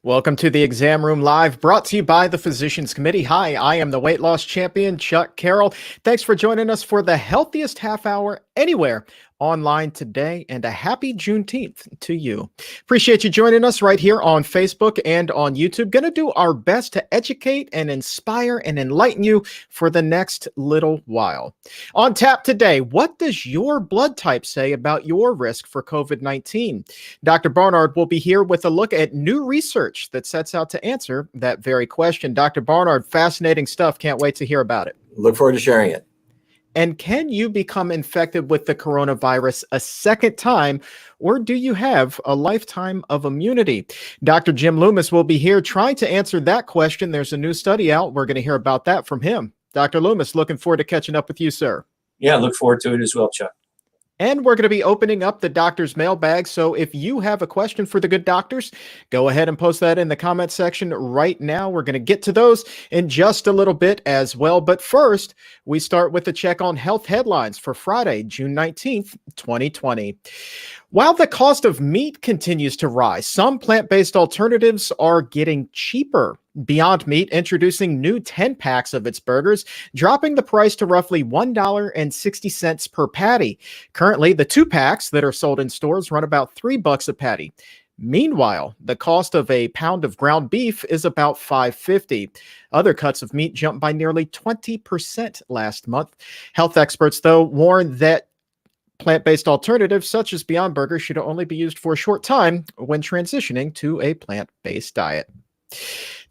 Welcome to the Exam Room Live, brought to you by the Physicians Committee. Hi, I am the weight loss champion, Chuck Carroll. Thanks for joining us for the healthiest half hour anywhere online today, and a happy Juneteenth to you. Appreciate you joining us right here on Facebook and on YouTube. Going to do our best to educate and inspire and enlighten you for the next little while. On tap today, what does your blood type say about your risk for COVID-19? Dr. Barnard will be here with a look at new research that sets out to answer that very question. Dr. Barnard, fascinating stuff. Can't wait to hear about it. Look forward to sharing it. And can you become infected with the coronavirus a second time, or do you have a lifetime of immunity? Dr. Jim Loomis will be here trying to answer that question. There's a new study out. We're going to hear about that from him. Dr. Loomis, looking forward to catching up with you, sir. Yeah, look forward to it as well, Chuck. And we're going to be opening up the doctor's mailbag. So if you have a question for the good doctors, go ahead and post that in the comment section right now. We're going to get to those in just a little bit as well. But first, we start with a check on health headlines for Friday, June 19th, 2020. While the cost of meat continues to rise, some plant-based alternatives are getting cheaper. Beyond Meat introducing new 10 packs of its burgers, dropping the price to roughly $1.60 per patty. Currently, the 2 packs that are sold in stores run about $3 a patty. Meanwhile, the cost of a pound of ground beef is about $5.50. Other cuts of meat jumped by nearly 20% last month. Health experts, though, warn that plant-based alternatives such as Beyond Burger should only be used for a short time when transitioning to a plant-based diet.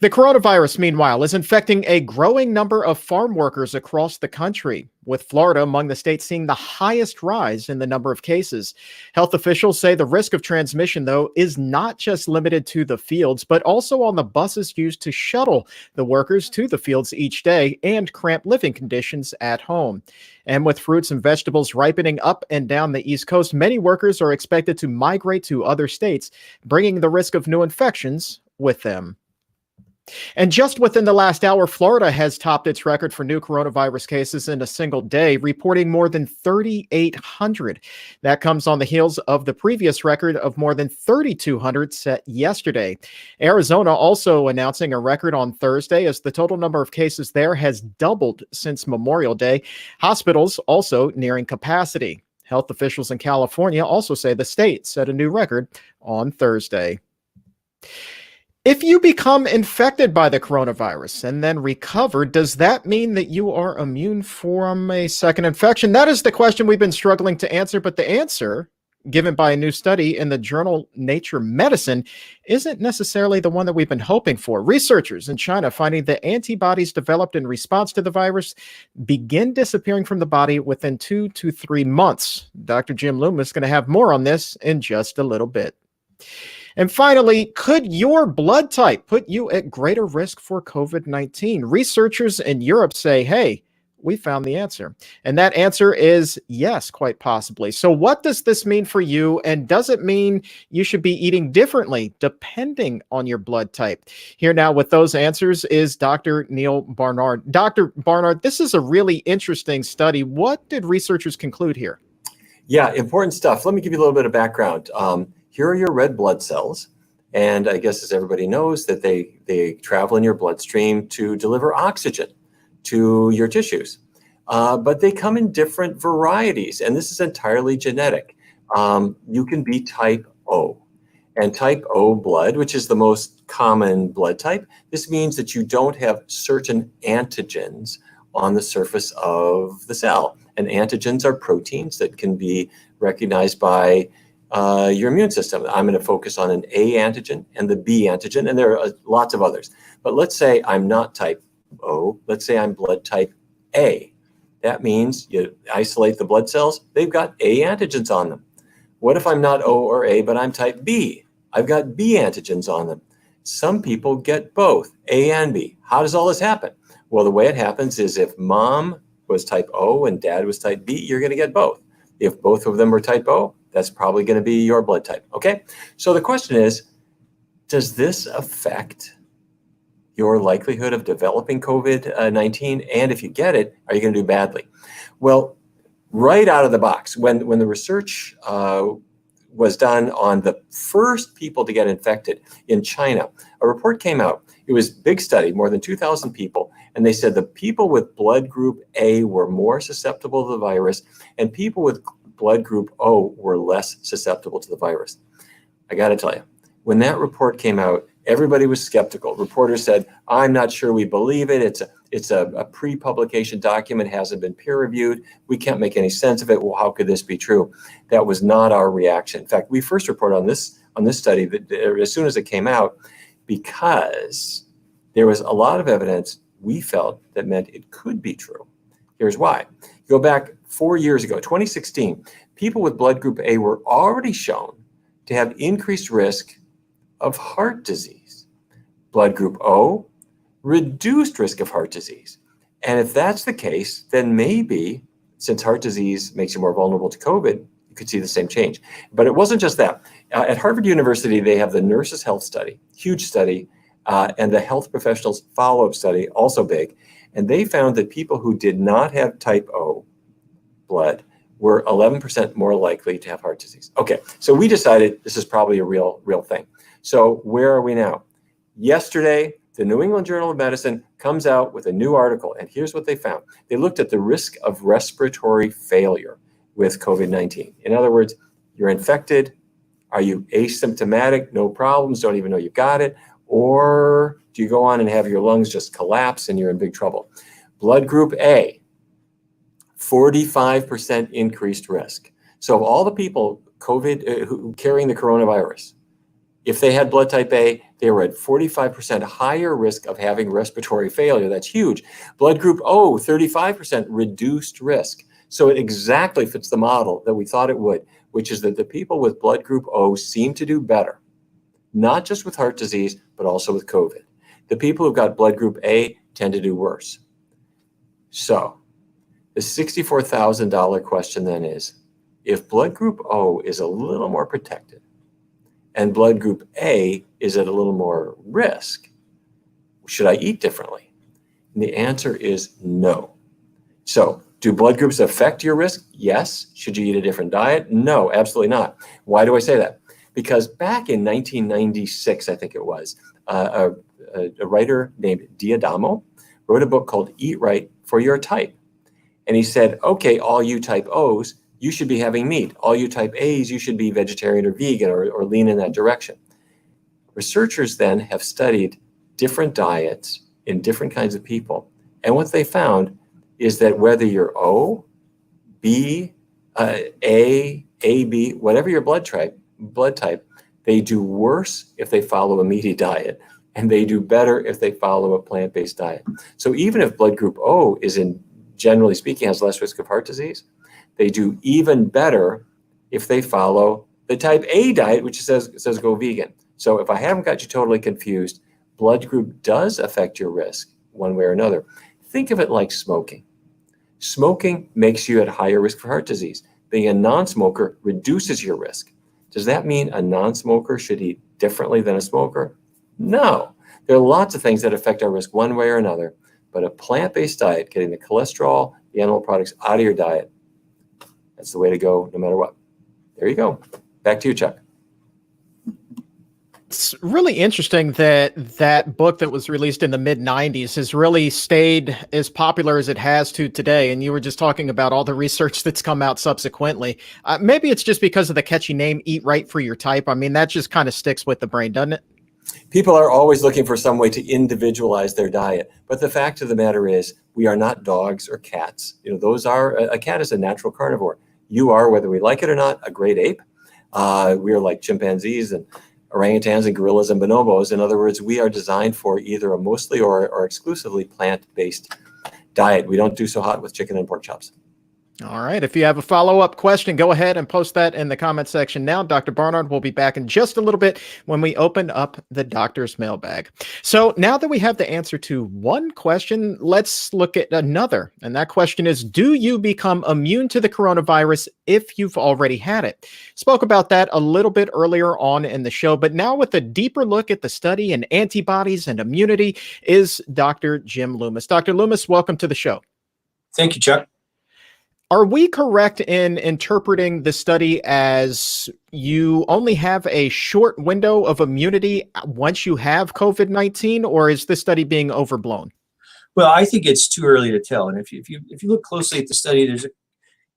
The coronavirus, meanwhile, is infecting a growing number of farm workers across the country, with Florida among the states seeing the highest rise in the number of cases. Health officials say the risk of transmission, though, is not just limited to the fields, but also on the buses used to shuttle the workers to the fields each day and cramped living conditions at home. And with fruits and vegetables ripening up and down the East Coast, many workers are expected to migrate to other states, bringing the risk of new infections with them. And just within the last hour, Florida has topped its record for new coronavirus cases in a single day, reporting more than 3,800. That comes on the heels of the previous record of more than 3,200 set yesterday. Arizona also announcing a record on Thursday as the total number of cases there has doubled since Memorial Day. Hospitals also nearing capacity. Health officials in California also say the state set a new record on Thursday. If you become infected by the coronavirus and then recover, does that mean that you are immune from a second infection? That is the question we've been struggling to answer, but the answer given by a new study in the journal Nature Medicine isn't necessarily the one that we've been hoping for. Researchers in China finding that antibodies developed in response to the virus begin disappearing from the body within 2 to 3 months. Dr. Jim Loomis is going to have more on this in just a little bit. And finally, could your blood type put you at greater risk for COVID-19? Researchers in Europe say, hey, we found the answer. And that answer is yes, quite possibly. So what does this mean for you? And does it mean you should be eating differently depending on your blood type? Here now with those answers is Dr. Neal Barnard. Dr. Barnard, this is a really interesting study. What did researchers conclude here? Yeah, important stuff. Let me give you a little bit of background. Here are your red blood cells. And I guess as everybody knows that they travel in your bloodstream to deliver oxygen to your tissues. But they come in different varieties, and this is entirely genetic. You can be type O. And type O blood, which is the most common blood type, this means that you don't have certain antigens on the surface of the cell. And antigens are proteins that can be recognized by your immune system. I'm going to focus on an A antigen and the B antigen, and there are lots of others. But let's say I'm not type O. Let's say I'm blood type A. That means you isolate the blood cells. They've got A antigens on them. What if I'm not O or A, but I'm type B? I've got B antigens on them. Some people get both, A and B. How does all this happen? Well, the way it happens is if mom was type O and dad was type B, you're going to get both. If both of them were type O, that's probably going to be your blood type. Okay. So the question is, does this affect your likelihood of developing COVID-19? And if you get it, are you going to do badly? Well, right out of the box, when the research was done on the first people to get infected in China. A report came out. It was a big study, more than 2,000 people, and they said the people with blood group A were more susceptible to the virus, and people with blood group O were less susceptible to the virus. I got to tell you, when that report came out, everybody was skeptical. Reporters said, I'm not sure we believe it. It's a pre-publication document, hasn't been peer-reviewed. We can't make any sense of it. Well, how could this be true? That was not our reaction. In fact, we first reported on this study that as soon as it came out, because there was a lot of evidence we felt that meant it could be true. Here's why. Go back 4 years ago, 2016, people with blood group A were already shown to have increased risk of heart disease. Blood group O, reduced risk of heart disease. And if that's the case, then maybe, since heart disease makes you more vulnerable to COVID, you could see the same change. But it wasn't just that. At Harvard University, they have the Nurses' Health Study, huge study, and the Health Professionals Follow-Up Study, also big. And they found that people who did not have type O blood were 11% more likely to have heart disease. Okay, so we decided this is probably a real thing. So where are we now? Yesterday, the New England Journal of Medicine comes out with a new article, and here's what they found. They looked at the risk of respiratory failure with COVID-19. In other words, you're infected. Are you asymptomatic, no problems, don't even know you got it? Or do you go on and have your lungs just collapse and you're in big trouble? Blood group A, 45% increased risk. So of all the people who carrying the coronavirus, if they had blood type A, they were at 45% higher risk of having respiratory failure. That's huge. Blood group O, 35% reduced risk. So it exactly fits the model that we thought it would, which is that the people with blood group O seem to do better, not just with heart disease, but also with COVID. The people who've got blood group A tend to do worse. So the $64,000 question then is, if blood group O is a little more protected and blood group A is at a little more risk, should I eat differently? And the answer is no. So do blood groups affect your risk? Yes. Should you eat a different diet? No, absolutely not. Why do I say that? Because back in 1996, I think it was, a writer named D'Adamo wrote a book called Eat Right for Your Type. And he said, okay, all you type O's, you should be having meat. All you type A's, you should be vegetarian or vegan or lean in that direction. Researchers then have studied different diets in different kinds of people. And what they found is that whether you're O, B, A, B, whatever your blood type, they do worse if they follow a meaty diet, and they do better if they follow a plant-based diet. So even if blood group O generally speaking, has less risk of heart disease, they do even better if they follow the type A diet, which says go vegan. So if I haven't got you totally confused, blood group does affect your risk one way or another. Think of it like smoking. Smoking makes you at higher risk for heart disease. Being a non-smoker reduces your risk. Does that mean a non-smoker should eat differently than a smoker? No. There are lots of things that affect our risk one way or another, but a plant-based diet, getting the cholesterol, the animal products out of your diet, that's the way to go no matter what. There you go. Back to you, Chuck. It's really interesting that that book that was released in the mid-90s has really stayed as popular as it has to today. And you were just talking about all the research that's come out subsequently. Maybe it's just because of the catchy name, Eat Right for Your Type. I mean, that just kind of sticks with the brain, doesn't it? People are always looking for some way to individualize their diet. But the fact of the matter is, we are not dogs or cats. A cat is a natural carnivore. You are, whether we like it or not, a great ape. We are like chimpanzees and orangutans and gorillas and bonobos. In other words, we are designed for either a mostly or exclusively plant-based diet. We don't do so hot with chicken and pork chops. All right. If you have a follow-up question, go ahead and post that in the comment section now. Dr. Barnard will be back in just a little bit when we open up the doctor's mailbag. So now that we have the answer to one question, let's look at another. And that question is, do you become immune to the coronavirus if you've already had it? Spoke about that a little bit earlier on in the show, but now with a deeper look at the study in antibodies and immunity is Dr. Jim Loomis. Dr. Loomis, welcome to the show. Thank you, Chuck. Are we correct in interpreting the study as you only have a short window of immunity once you have COVID-19, or is this study being overblown? Well, I think it's too early to tell. And if you look closely at the study,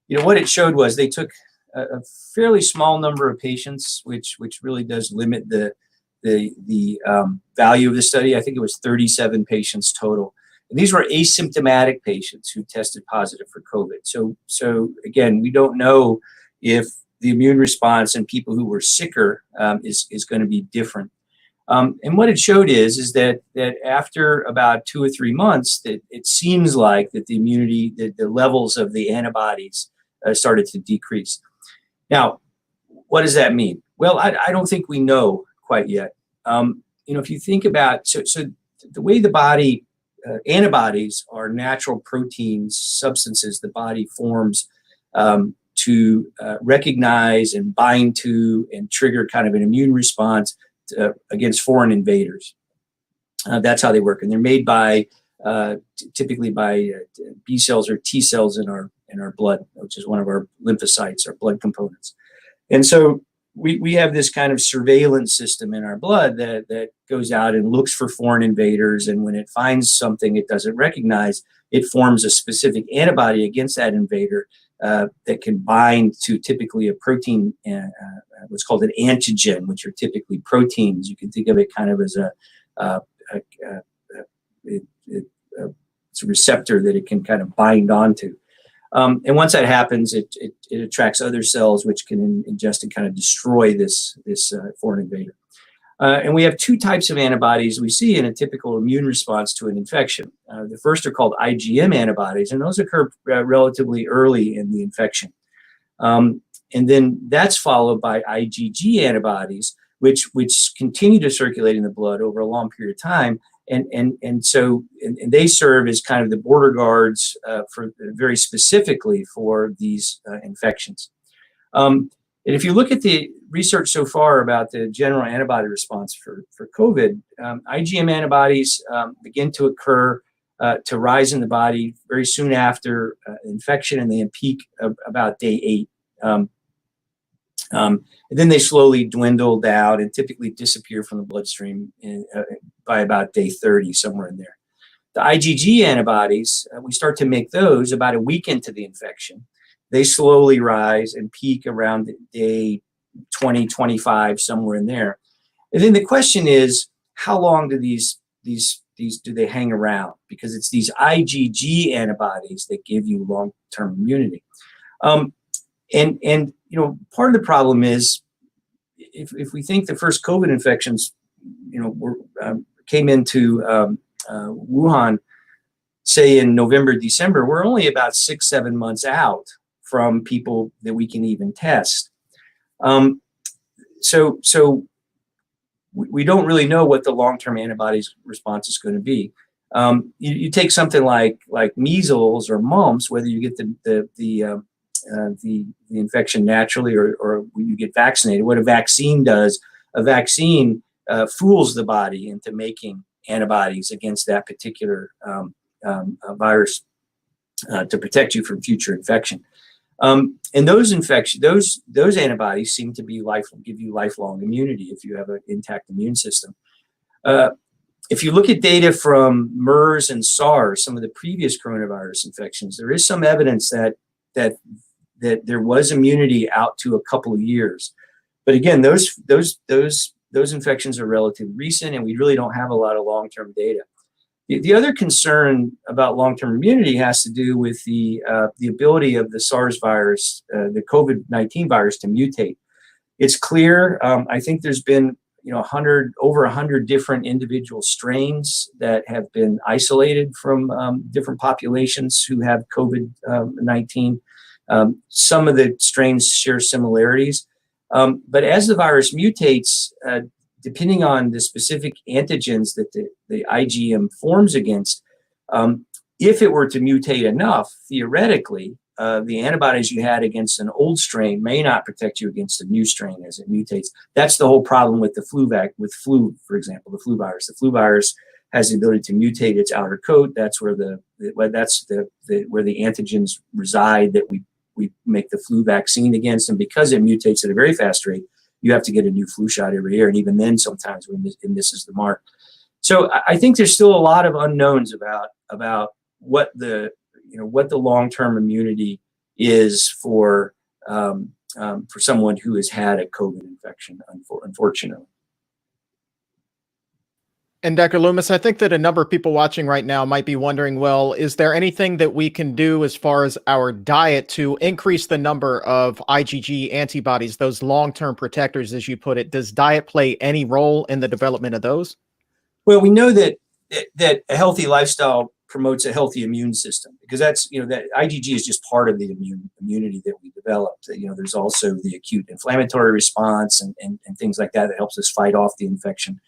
what it showed was they took a fairly small number of patients, which really does limit the value of the study. I think it was 37 patients total. And these were asymptomatic patients who tested positive for COVID. So again, we don't know if the immune response in people who were sicker is going to be different. And what it showed is that after about 2 or 3 months, that it seems like that the immunity, the levels of the antibodies started to decrease. Now, what does that mean? Well, I don't think we know quite yet. If you think about, so the way the body, antibodies are natural proteins, substances the body forms to recognize and bind to and trigger kind of an immune response against foreign invaders. That's how they work, and they're made by typically by B cells or T cells in our blood, which is one of our lymphocytes, our blood components. And so we have this kind of surveillance system in our blood that goes out and looks for foreign invaders, and when it finds something it doesn't recognize, it forms a specific antibody against that invader that can bind to typically a protein, what's called an antigen, which are typically proteins. You can think of it kind of as it's a receptor that it can kind of bind onto. And once that happens, it attracts other cells which can ingest and kind of destroy this foreign invader. And we have 2 types of antibodies we see in a typical immune response to an infection. The first are called IgM antibodies, and those occur relatively early in the infection. And then that's followed by IgG antibodies, which continue to circulate in the blood over a long period of time. And so they serve as kind of the border guards for very specifically for these infections. And if you look at the research so far about the general antibody response for COVID, IgM antibodies begin to occur, to rise in the body very soon after infection, and they peak about day 8. And then they slowly dwindle down and typically disappear from the bloodstream by about day 30, somewhere in there. The IgG antibodies, we start to make those about a week into the infection. They slowly rise and peak around day 20, 25, somewhere in there. And then the question is, how long do these do they hang around? Because it's these IgG antibodies that give you long-term immunity. And part of the problem is, if we think the first COVID infections, came into Wuhan, say in November, December, we're only about 6-7 months out from people that we can even test. So we don't really know what the long-term antibodies response is going to be. You take something like measles or mumps, whether you get the infection naturally or when you get vaccinated. What a vaccine does, a vaccine fools the body into making antibodies against that particular virus to protect you from future infection. And those antibodies seem to be give you lifelong immunity if you have an intact immune system. If you look at data from MERS and SARS, some of the previous coronavirus infections, there is some evidence that there was immunity out to a couple of years. But again, those infections are relatively recent, and we really don't have a lot of long-term data. The other concern about long-term immunity has to do with the ability of the SARS virus, the COVID-19 virus, to mutate. It's clear. I think there's been over 100 different individual strains that have been isolated from different populations who have COVID-19. Some of the strains share similarities, but as the virus mutates, depending on the specific antigens that the IgM forms against, if it were to mutate enough, theoretically, the antibodies you had against an old strain may not protect you against a new strain as it mutates. That's the whole problem with the flu, for example, the flu virus. The flu virus has the ability to mutate its outer coat. That's where where the antigens reside that we make the flu vaccine against. And because it mutates at a very fast rate, you have to get a new flu shot every year. And even then, sometimes it misses the mark. So I think there's still a lot of unknowns about what the long-term immunity is for someone who has had a COVID infection, unfortunately. And Dr. Loomis, I think that a number of people watching right now might be wondering, well, is there anything that we can do as far as our diet to increase the number of IgG antibodies, those long-term protectors, as you put it? Does diet play any role in the development of those? Well, we know that a healthy lifestyle promotes a healthy immune system, because that's, that IgG is just part of the immunity that we developed. There's also the acute inflammatory response and things like that helps us fight off the infection.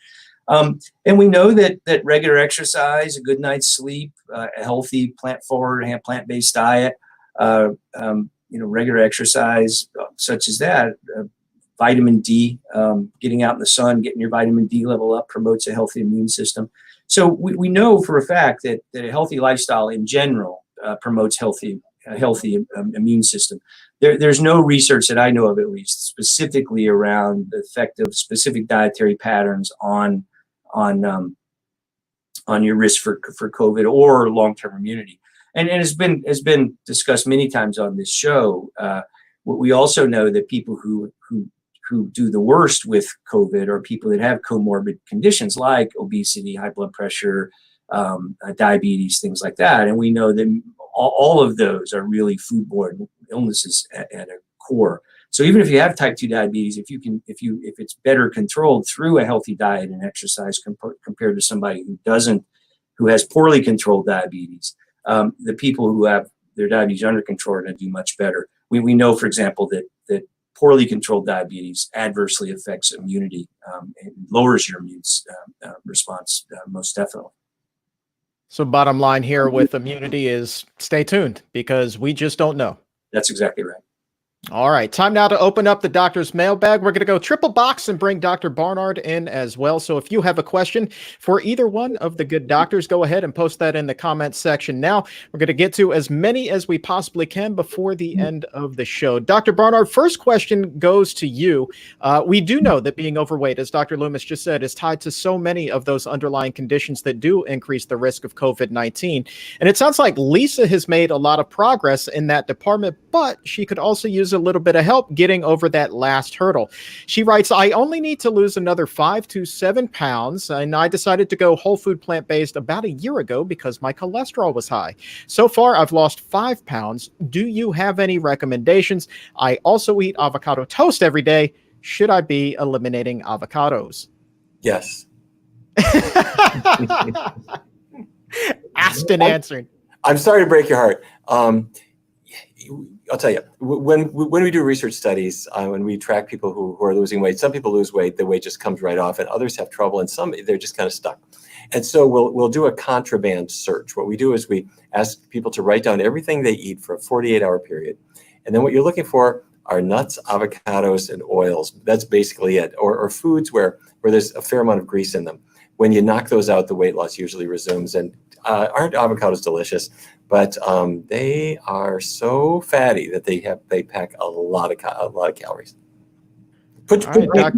And we know that regular exercise, a good night's sleep, a healthy plant-based diet, regular exercise such as that, vitamin D, getting out in the sun, getting your vitamin D level up promotes a healthy immune system. So we know for a fact that a healthy lifestyle in general promotes a healthy immune system. There's no research that I know of, at least, specifically around the effect of specific dietary patterns on your risk for COVID or long-term immunity. And has been discussed many times on this show. We also know that people who do the worst with COVID are people that have comorbid conditions like obesity, high blood pressure, diabetes, things like that. And we know that all of those are really foodborne illnesses at a core. So even if you have type 2 diabetes, if it's better controlled through a healthy diet and exercise compared to somebody who has poorly controlled diabetes, the people who have their diabetes under control are going to do much better. We know, for example, that poorly controlled diabetes adversely affects immunity and lowers your immune response most definitely. So bottom line here with immunity is stay tuned, because we just don't know. That's exactly right. All right, time now to open up the doctor's mailbag. We're going to go triple box and bring Dr. Barnard in as well. So if you have a question for either one of the good doctors, go ahead and post that in the comments section now. We're going to get to as many as we possibly can before the end of the show. Dr. Barnard, first question goes to you. We do know that being overweight, as Dr. Loomis just said, is tied to so many of those underlying conditions that do increase the risk of COVID-19. And it sounds like Lisa has made a lot of progress in that department, but she could also use a little bit of help getting over that last hurdle. She writes, I only need to lose another 5 to 7 pounds, and I decided to go whole food plant-based about a year ago because my cholesterol was high. So far, I've lost 5 pounds. Do you have any recommendations? I also eat avocado toast every day. Should I be eliminating avocados? Yes. Asked and answered. I'm sorry to break your heart. I'll tell you, when we do research studies, when we track people who are losing weight, some people lose weight, the weight just comes right off, and others have trouble, and some, they're just kind of stuck. And so we'll do a contraband search. What we do is we ask people to write down everything they eat for a 48-hour period. And then what you're looking for are nuts, avocados, and oils. That's basically it, or foods where there's a fair amount of grease in them. When you knock those out, the weight loss usually resumes. And aren't avocados delicious? But they are so fatty that they pack a lot of calories. Put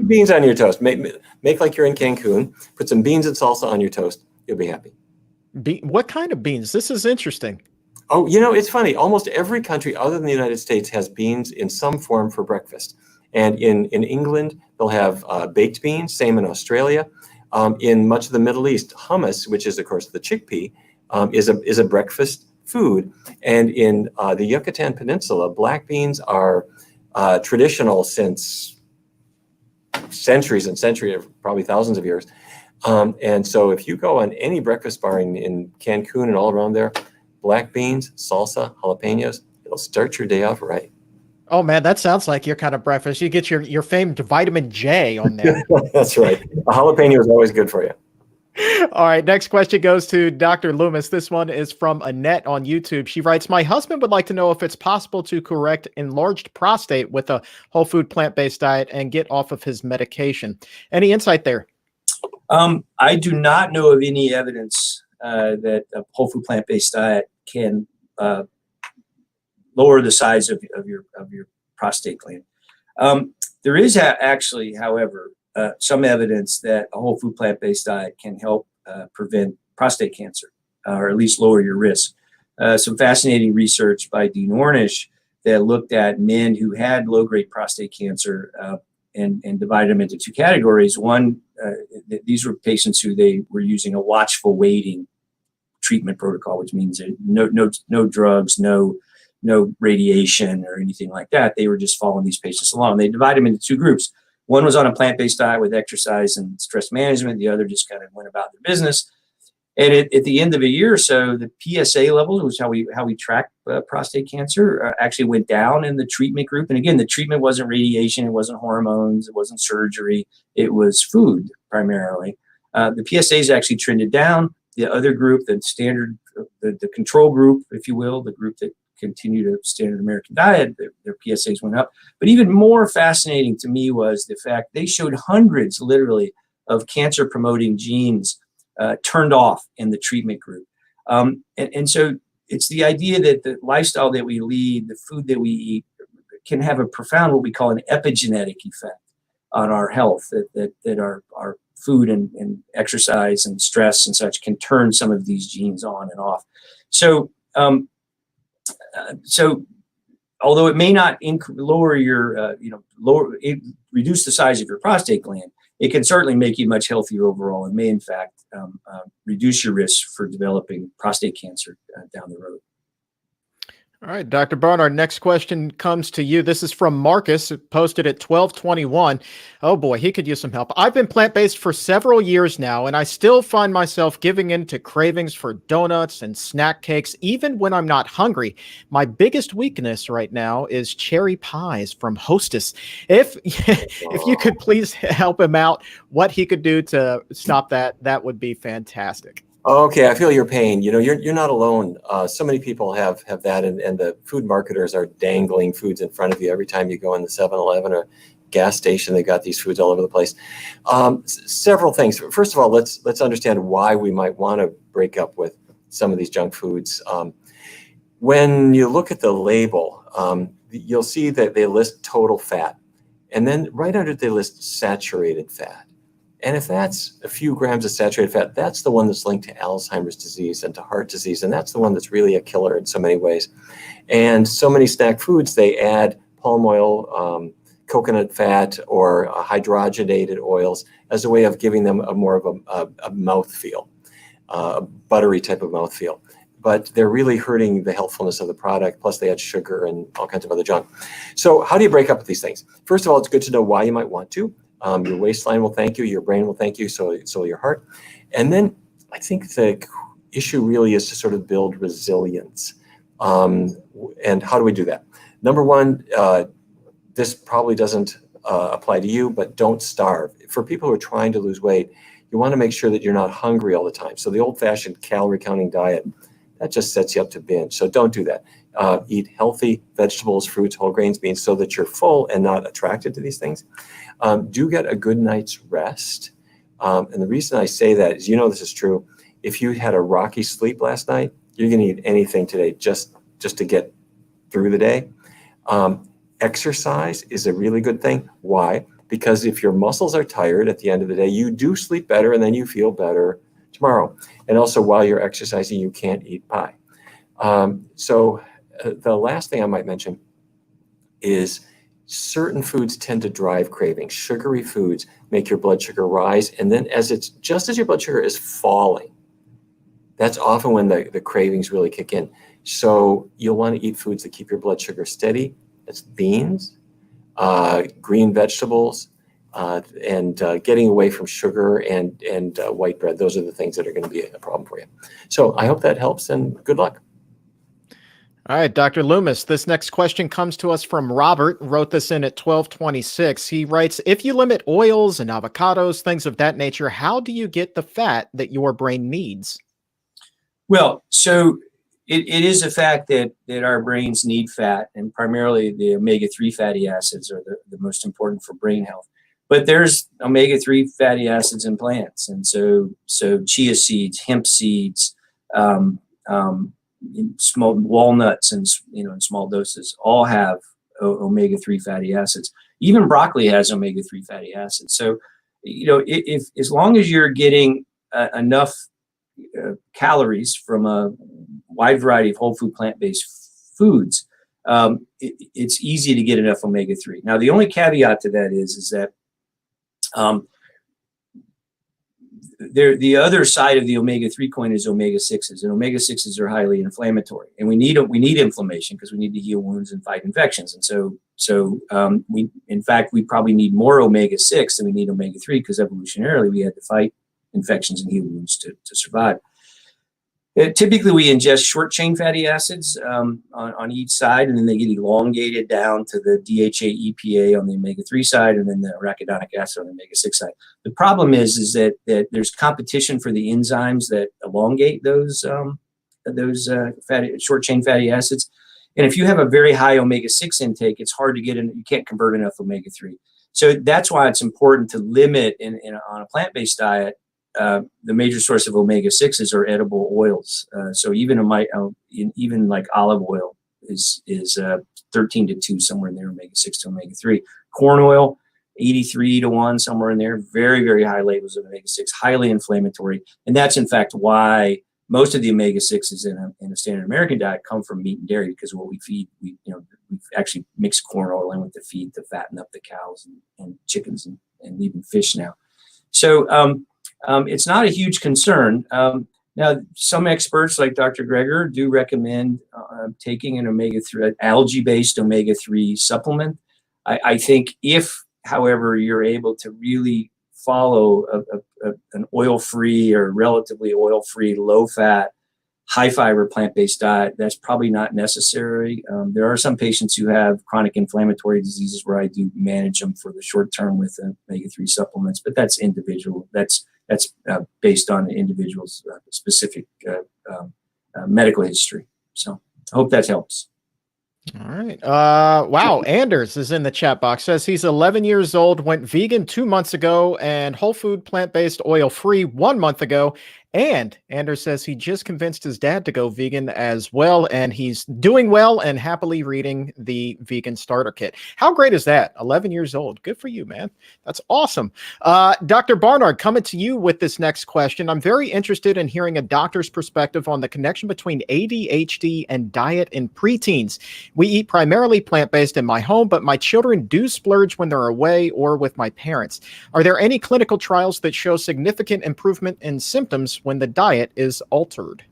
beans on your toast. Make like you're in Cancun. Put some beans and salsa on your toast. You'll be happy. What kind of beans? This is interesting. Oh, it's funny. Almost every country other than the United States has beans in some form for breakfast. And in England, they'll have baked beans. Same in Australia. In much of the Middle East, hummus, which is of course the chickpea, is a breakfast food. And in the Yucatan Peninsula, black beans are traditional since centuries and centuries, probably thousands of years. And so if you go on any breakfast bar in Cancun and all around there, black beans, salsa, jalapenos, it'll start your day off right. Oh man, that sounds like your kind of breakfast. You get your famed vitamin J on there. That's right. A jalapeno is always good for you. All right, next question goes to Dr. Loomis. This one is from Annette on YouTube. She writes, my husband would like to know if it's possible to correct enlarged prostate with a whole food plant-based diet and get off of his medication. Any insight there? I do not know of any evidence that a whole food plant-based diet can lower the size of your prostate gland. There is actually, however, some evidence that a whole food plant-based diet can help prevent prostate cancer, or at least lower your risk. Some fascinating research by Dean Ornish that looked at men who had low-grade prostate cancer and divided them into two categories. One, these were patients who they were using a watchful waiting treatment protocol, which means no drugs, no radiation or anything like that. They were just following these patients along. They divided them into two groups. One was on a plant-based diet with exercise and stress management. The other just kind of went about their business. And at the end of a year or so, the PSA levels, which is how we track prostate cancer, actually went down in the treatment group. And again, the treatment wasn't radiation, it wasn't hormones, it wasn't surgery, it was food primarily. The PSAs actually trended down. The other group, the standard, the control group, if you will, the group that continued a standard American diet, their PSAs went up. But even more fascinating to me was the fact they showed hundreds, literally, of cancer-promoting genes turned off in the treatment group. And so it's the idea that the lifestyle that we lead, the food that we eat, can have a profound, what we call an epigenetic effect on our health, that our food and exercise and stress and such can turn some of these genes on and off. So, although it may not lower your, reduce the size of your prostate gland, it can certainly make you much healthier overall and may, in fact, reduce your risk for developing prostate cancer down the road. All right, Dr. Barnard, next question comes to you. This is from Marcus, posted at 12/21. Oh boy, he could use some help. I've been plant-based for several years now, and I still find myself giving in to cravings for donuts and snack cakes, even when I'm not hungry. My biggest weakness right now is cherry pies from Hostess. If you could please help him out, what he could do to stop that, that would be fantastic. Okay, I feel your pain. You're not alone. So many people have that, and the food marketers are dangling foods in front of you every time you go in the 7-Eleven or gas station. They got these foods all over the place. Several things. First of all, let's understand why we might want to break up with some of these junk foods. When you look at the label, you'll see that they list total fat, and then right under it they list saturated fat. And if that's a few grams of saturated fat, that's the one that's linked to Alzheimer's disease and to heart disease. And that's the one that's really a killer in so many ways. And so many snack foods, they add palm oil, coconut fat, or hydrogenated oils as a way of giving them more of a mouthfeel, a buttery type of mouthfeel. But they're really hurting the healthfulness of the product. Plus they add sugar and all kinds of other junk. So how do you break up with these things? First of all, it's good to know why you might want to. Your waistline will thank you, your brain will thank you, so will your heart. And then I think the issue really is to sort of build resilience. And how do we do that? Number one, this probably doesn't apply to you, but don't starve. For people who are trying to lose weight, you want to make sure that you're not hungry all the time. So the old-fashioned calorie counting diet, that just sets you up to binge. So don't do that. Eat healthy vegetables, fruits, whole grains, beans, so that you're full and not attracted to these things. Do get a good night's rest. And the reason I say that is, this is true. If you had a rocky sleep last night, you're going to eat anything today just to get through the day. Exercise is a really good thing. Why? Because if your muscles are tired at the end of the day, you do sleep better and then you feel better tomorrow. And also while you're exercising, you can't eat pie. So the last thing I might mention is certain foods tend to drive cravings. Sugary foods make your blood sugar rise. And then just as your blood sugar is falling, that's often when the cravings really kick in. So you'll want to eat foods that keep your blood sugar steady. That's beans, green vegetables, and getting away from sugar and white bread. Those are the things that are going to be a problem for you. So I hope that helps, and good luck. All right, Dr. Loomis, this next question comes to us from Robert, wrote this in at 12/26. He writes, if you limit oils and avocados, things of that nature, how do you get the fat that your brain needs? Well, so it is a fact that our brains need fat, and primarily the omega-3 fatty acids are the most important for brain health. But there's omega-3 fatty acids in plants, and so chia seeds, hemp seeds, small walnuts, and in small doses, all have omega-3 fatty acids. Even broccoli has omega-3 fatty acids. So, if as long as you're getting enough calories from a wide variety of whole food plant-based foods, it's easy to get enough omega-3. Now, the only caveat to that is that the other side of the omega-3 coin is omega-6s, and omega-6s are highly inflammatory, and we need inflammation because we need to heal wounds and fight infections. And so we probably need more omega-6 than we need omega-3 because evolutionarily we had to fight infections and heal wounds to survive. Typically, we ingest short chain fatty acids on each side, and then they get elongated down to the DHA EPA on the omega-3 side, and then the arachidonic acid on the omega-6 side. The problem is that there's competition for the enzymes that elongate those short chain fatty acids. And if you have a very high omega-6 intake, it's hard to get in. You can't convert enough omega-3. So that's why it's important to limit on a plant-based diet. The major source of omega-6s are edible oils. So even like olive oil is 13 to 2, somewhere in there, omega-6 to omega-3. Corn oil, 83 to 1, somewhere in there. Very, very high levels of omega-6, highly inflammatory. And that's in fact why most of the omega-6s in a standard American diet come from meat and dairy, because what we feed, we've actually mixed corn oil in with the feed to fatten up the cows and chickens and even fish now. So it's not a huge concern. Now, some experts like Dr. Greger do recommend taking an omega-3, algae-based omega-3 supplement. I think if, however, you're able to really follow an oil-free or relatively oil-free, low-fat, high-fiber plant-based diet, that's probably not necessary. There are some patients who have chronic inflammatory diseases where I do manage them for the short term with omega-3 supplements, but that's individual. That's based on the individual's specific medical history. So I hope that helps. All right. Wow. Anders is in the chat box, says he's 11 years old, went vegan 2 months ago, and whole food plant-based oil-free 1 month ago. And Anders says he just convinced his dad to go vegan as well, and he's doing well and happily reading the vegan starter kit. How great is that? 11 years old. Good for you, man. That's awesome. Dr. Barnard, coming to you with this next question. I'm very interested in hearing a doctor's perspective on the connection between ADHD and diet in preteens. We eat primarily plant-based in my home, but my children do splurge when they're away or with my parents. Are there any clinical trials that show significant improvement in symptoms when the diet is altered?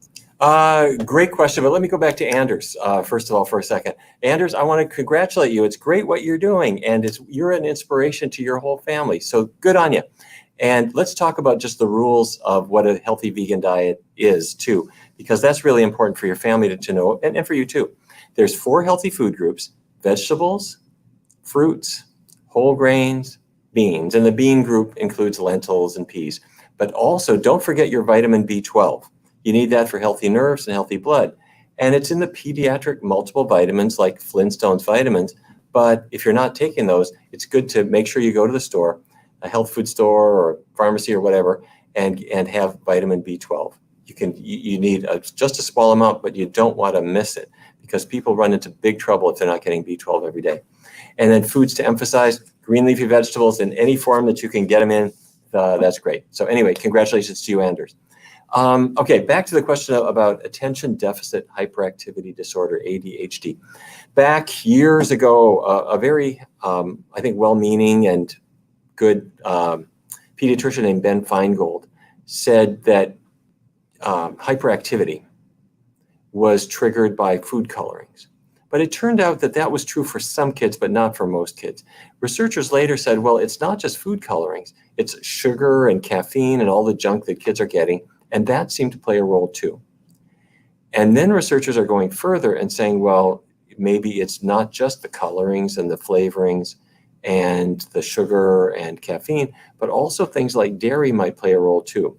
Great question, but let me go back to Anders first of all for a second. Anders, I want to congratulate you. It's great what you're doing, and you're an inspiration to your whole family, so good on you. And let's talk about just the rules of what a healthy vegan diet is too, because that's really important for your family to know, and for you too. There's 4 healthy food groups: vegetables, fruits, whole grains, beans, and the bean group includes lentils and peas. But also, don't forget your vitamin B12. You need that for healthy nerves and healthy blood. And it's in the pediatric multiple vitamins like Flintstones vitamins. But if you're not taking those, it's good to make sure you go to the store, a health food store or pharmacy or whatever, and have vitamin B12. You need just a small amount, but you don't want to miss it, because people run into big trouble if they're not getting B12 every day. And then foods to emphasize: green leafy vegetables in any form that you can get them in. That's great. So anyway, congratulations to you, Anders. Okay, back to the question about attention deficit hyperactivity disorder, ADHD. Back years ago, a very, I think, well-meaning and good pediatrician named Ben Feingold said that hyperactivity was triggered by food colorings. But it turned out that that was true for some kids, but not for most kids. Researchers later said, well, it's not just food colorings. It's sugar and caffeine and all the junk that kids are getting, and that seemed to play a role too. And then researchers are going further and saying, well, maybe it's not just the colorings and the flavorings and the sugar and caffeine, but also things like dairy might play a role too.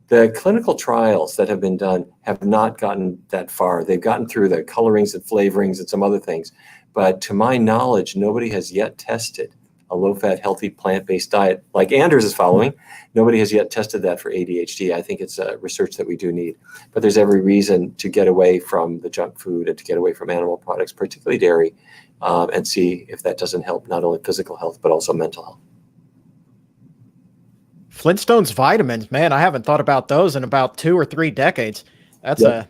The clinical trials that have been done have not gotten that far. They've gotten through the colorings and flavorings and some other things. But to my knowledge, nobody has yet tested a low-fat, healthy, plant-based diet like Anders is following. Nobody has yet tested that for ADHD. I think it's research that we do need. But there's every reason to get away from the junk food and to get away from animal products, particularly dairy, and see if that doesn't help not only physical health, but also mental health. Flintstones vitamins, man, I haven't thought about those in about 2 or 3 decades. That's a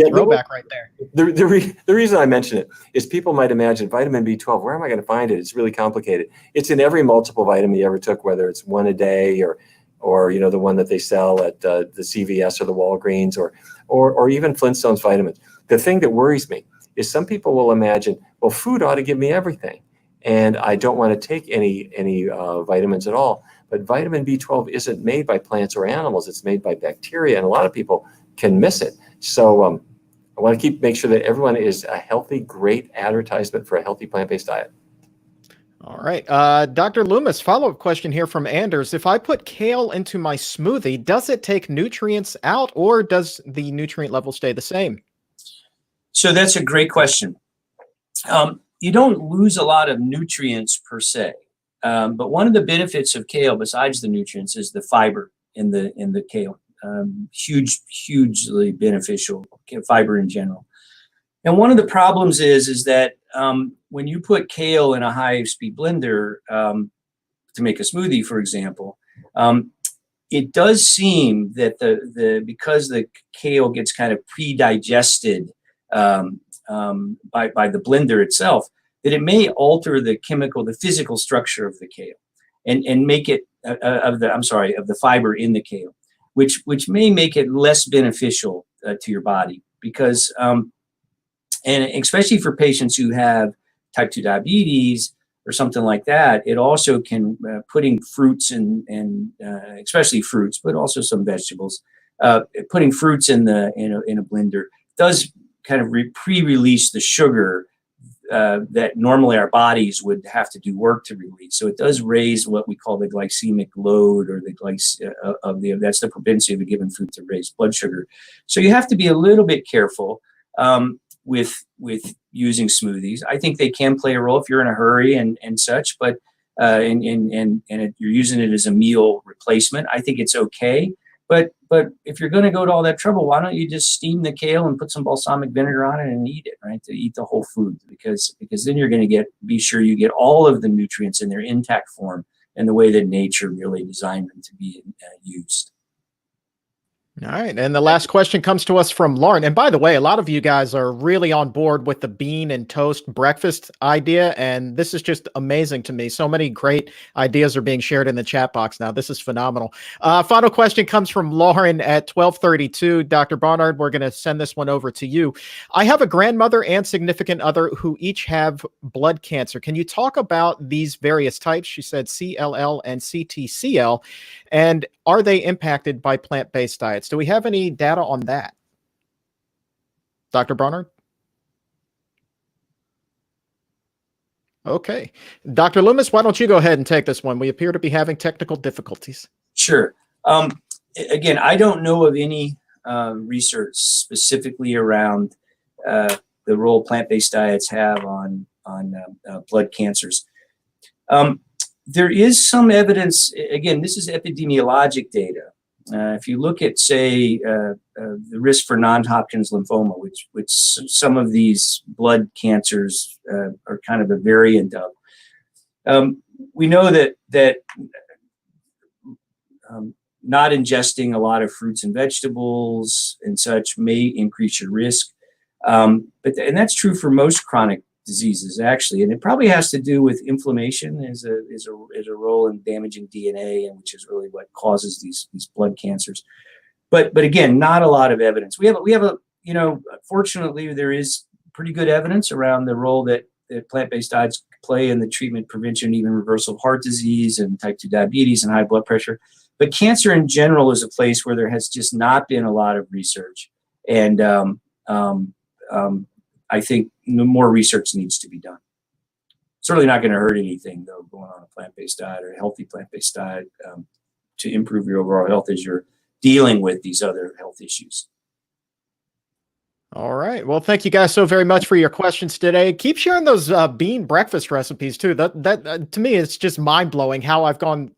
throwback right there. The reason I mention it is people might imagine vitamin B12, where am I going to find it? It's really complicated. It's in every multiple vitamin you ever took, whether it's one a day or you know, the one that they sell at the CVS or the Walgreens or even Flintstones vitamins. The thing that worries me is some people will imagine, well, food ought to give me everything, and I don't want to take any vitamins at all. But vitamin B12 isn't made by plants or animals. It's made by bacteria, and a lot of people can miss it. So I want to make sure that everyone is a healthy, great advertisement for a healthy plant-based diet. All right. Dr. Loomis, follow-up question here from Anders. If I put kale into my smoothie, does it take nutrients out, or does the nutrient level stay the same? So that's a great question. You don't lose a lot of nutrients per se. But one of the benefits of kale, besides the nutrients, is the fiber in the kale. Hugely beneficial, fiber in general. And one of the problems is that when you put kale in a high-speed blender to make a smoothie, for example, it does seem that because the kale gets kind of pre-digested by the blender itself, that it may alter the physical structure of the kale, and make it of the fiber in the kale, which may make it less beneficial to your body, because and especially for patients who have type 2 diabetes or something like that, it also can putting fruits and especially fruits, but also some vegetables, putting fruits in a blender does kind of pre-release the sugar that normally our bodies would have to do work to release. So it does raise what we call the glycemic load, or that's the propensity of a given food to raise blood sugar. So you have to be a little bit careful with using smoothies. I think they can play a role if you're in a hurry and such, but and you're using it as a meal replacement, I think it's okay. But if you're going to go to all that trouble, why don't you just steam the kale and put some balsamic vinegar on it and eat it, right? To eat the whole food, because then you're going to be sure you get all of the nutrients in their intact form and the way that nature really designed them to be used. All right. And the last question comes to us from Lauren. And by the way, a lot of you guys are really on board with the bean and toast breakfast idea. And this is just amazing to me. So many great ideas are being shared in the chat box now. This is phenomenal. Final question comes from Lauren at 1232. Dr. Barnard, we're going to send this one over to you. I have a grandmother and significant other who each have blood cancer. Can you talk about these various types? She said CLL and CTCL. And are they impacted by plant-based diets? Do we have any data on that? Dr. Barnard? Okay. Dr. Loomis, why don't you go ahead and take this one? We appear to be having technical difficulties. Sure. Again, I don't know of any research specifically around the role plant-based diets have on blood cancers. There is some evidence, again, this is epidemiologic data. If you look at, say, the risk for non-Hodgkin's lymphoma, which some of these blood cancers are kind of a variant of, we know that not ingesting a lot of fruits and vegetables and such may increase your risk. And that's true for most chronic diseases, actually, and it probably has to do with inflammation as a role in damaging DNA, and which is really what causes these blood cancers. But again, not a lot of evidence. We have a fortunately there is pretty good evidence around the role that plant-based diets play in the treatment, prevention, even reversal of heart disease and type 2 diabetes and high blood pressure. But cancer in general is a place where there has just not been a lot of research, and I think more research needs to be done. Certainly not going to hurt anything, though, going on a plant-based diet or a healthy plant-based diet to improve your overall health as you're dealing with these other health issues. All right. Well, thank you guys so very much for your questions today. Keep sharing those bean breakfast recipes too. That to me, it's just mind blowing how I've gone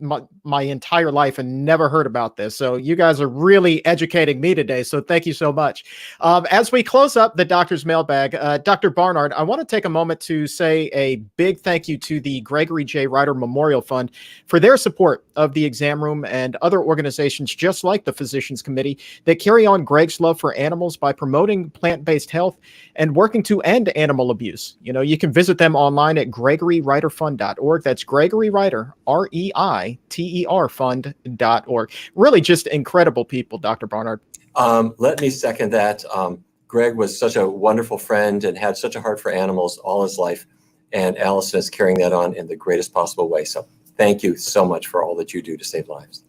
my entire life and never heard about this. So you guys are really educating me today. So thank you so much. As we close up the doctor's mailbag, Dr. Barnard, I want to take a moment to say a big thank you to the Gregory J. Ryder Memorial Fund for their support of the exam room and other organizations just like the Physicians Committee that carry on Greg's love for animals by promoting plant-based health and working to end animal abuse. You know, you can visit them online at gregoryryderfund.org. That's Gregory Ryder, REITER fund.org. Really just incredible people, Dr. Barnard. Let me second that. Greg was such a wonderful friend and had such a heart for animals all his life. And Allison is carrying that on in the greatest possible way. So thank you so much for all that you do to save lives.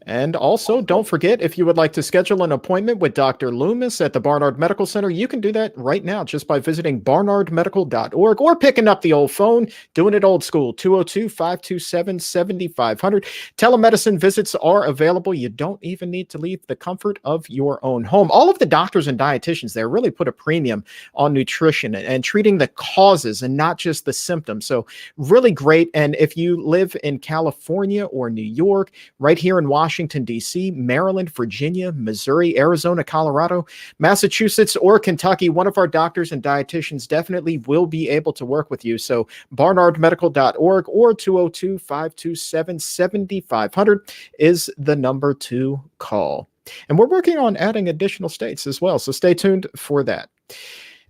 And also, don't forget, if you would like to schedule an appointment with Dr. Loomis at the Barnard Medical Center, you can do that right now just by visiting barnardmedical.org or picking up the old phone, doing it old school, 202-527-7500. Telemedicine visits are available. You don't even need to leave the comfort of your own home. All of the doctors and dietitians there really put a premium on nutrition and treating the causes and not just the symptoms. So really great. And if you live in California or New York, right here in Washington, D.C., Maryland, Virginia, Missouri, Arizona, Colorado, Massachusetts, or Kentucky, one of our doctors and dietitians definitely will be able to work with you. So barnardmedical.org or 202-527-7500 is the number to call. And we're working on adding additional states as well, so stay tuned for that.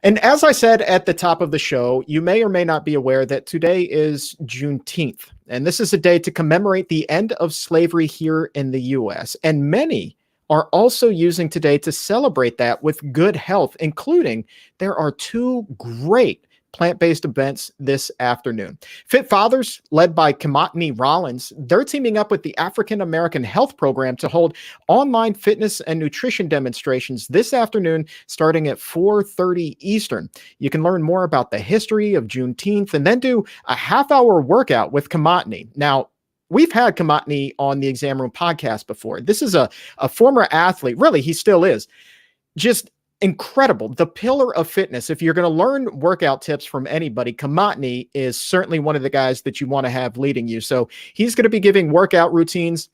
And as I said at the top of the show, you may or may not be aware that today is Juneteenth. And this is a day to commemorate the end of slavery here in the U.S. And many are also using today to celebrate that with good health, including there are two great plant-based events this afternoon. Fit Fathers, led by Kamatni Rollins, they're teaming up with the African American Health Program to hold online fitness and nutrition demonstrations this afternoon, starting at 4:30 Eastern. You can learn more about the history of Juneteenth and then do a half-hour workout with Kamatni. Now, we've had Kamatni on the Exam Room podcast before. This is a former athlete. Really, he still is. Just incredible. The pillar of fitness. If you're going to learn workout tips from anybody, Kamatni is certainly one of the guys that you want to have leading you. So he's going to be giving workout routines,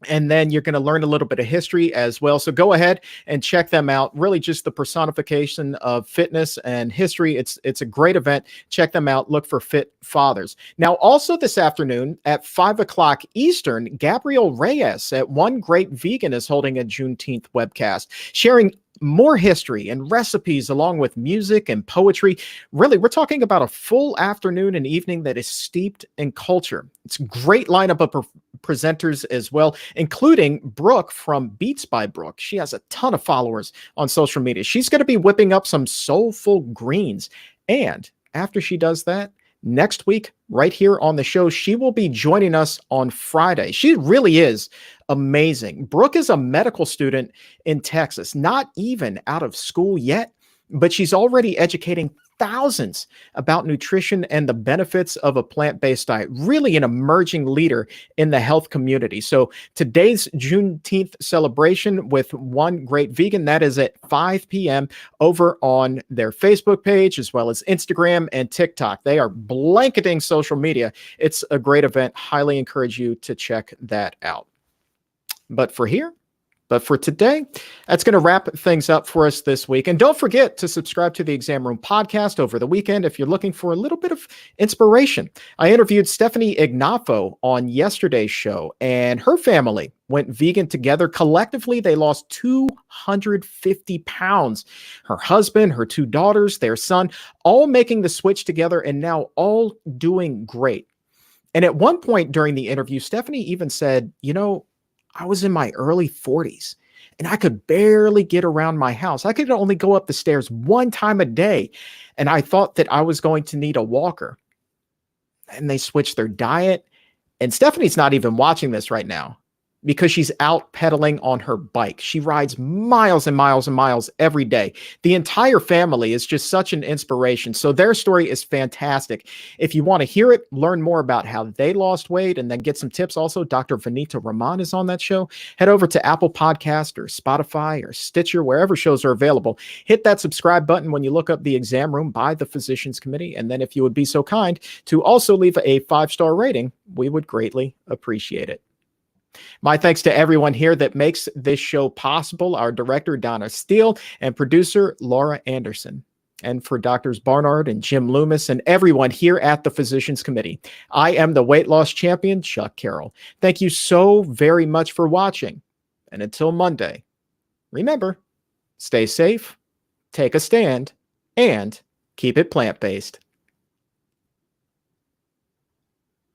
and then you're going to learn a little bit of history as well. So go ahead and check them out. Really just the personification of fitness and history. It's a great event. Check them out. Look for Fit Fathers. Now, also this afternoon at 5 o'clock Eastern, Gabriel Reyes at One Great Vegan is holding a Juneteenth webcast, sharing more history and recipes along with music and poetry. Really, we're talking about a full afternoon and evening that is steeped in culture. It's a great lineup of presenters as well, including Brooke from Beats by Brooke. She has a ton of followers on social media. She's going to be whipping up some soulful greens. And after she does that, next week, right here on the show, she will be joining us on Friday. She really is amazing. Brooke is a medical student in Texas, not even out of school yet, but she's already educating thousands about nutrition and the benefits of a plant-based diet. Really an emerging leader in the health community. So today's Juneteenth celebration with One Great Vegan, that is at 5 p.m. over on their Facebook page, as well as Instagram and TikTok. They are blanketing social media. It's a great event. Highly encourage you to check that out. But for today, that's going to wrap things up for us this week. And don't forget to subscribe to the Exam Room podcast over the weekend if you're looking for a little bit of inspiration. I interviewed Stephanie Ignafo on yesterday's show, and her family went vegan together. Collectively, they lost 250 pounds. Her husband, her two daughters, their son, all making the switch together and now all doing great. And at one point during the interview, Stephanie even said, I was in my early 40s and I could barely get around my house. I could only go up the stairs one time a day. And I thought that I was going to need a walker. And they switched their diet. And Stephanie's not even watching this right now, because she's out pedaling on her bike. She rides miles and miles and miles every day. The entire family is just such an inspiration. So their story is fantastic. If you want to hear it, learn more about how they lost weight, and then get some tips also, Dr. Vanita Rahman is on that show. Head over to Apple Podcast or Spotify or Stitcher, wherever shows are available. Hit that subscribe button when you look up The Exam Room by the Physicians Committee. And then if you would be so kind to also leave a 5-star rating, we would greatly appreciate it. My thanks to everyone here that makes this show possible, our director, Donna Steele, and producer, Laura Anderson. And for Doctors Barnard and Jim Loomis and everyone here at the Physicians Committee, I am the weight loss champion, Chuck Carroll. Thank you so very much for watching. And until Monday, remember, stay safe, take a stand, and keep it plant-based.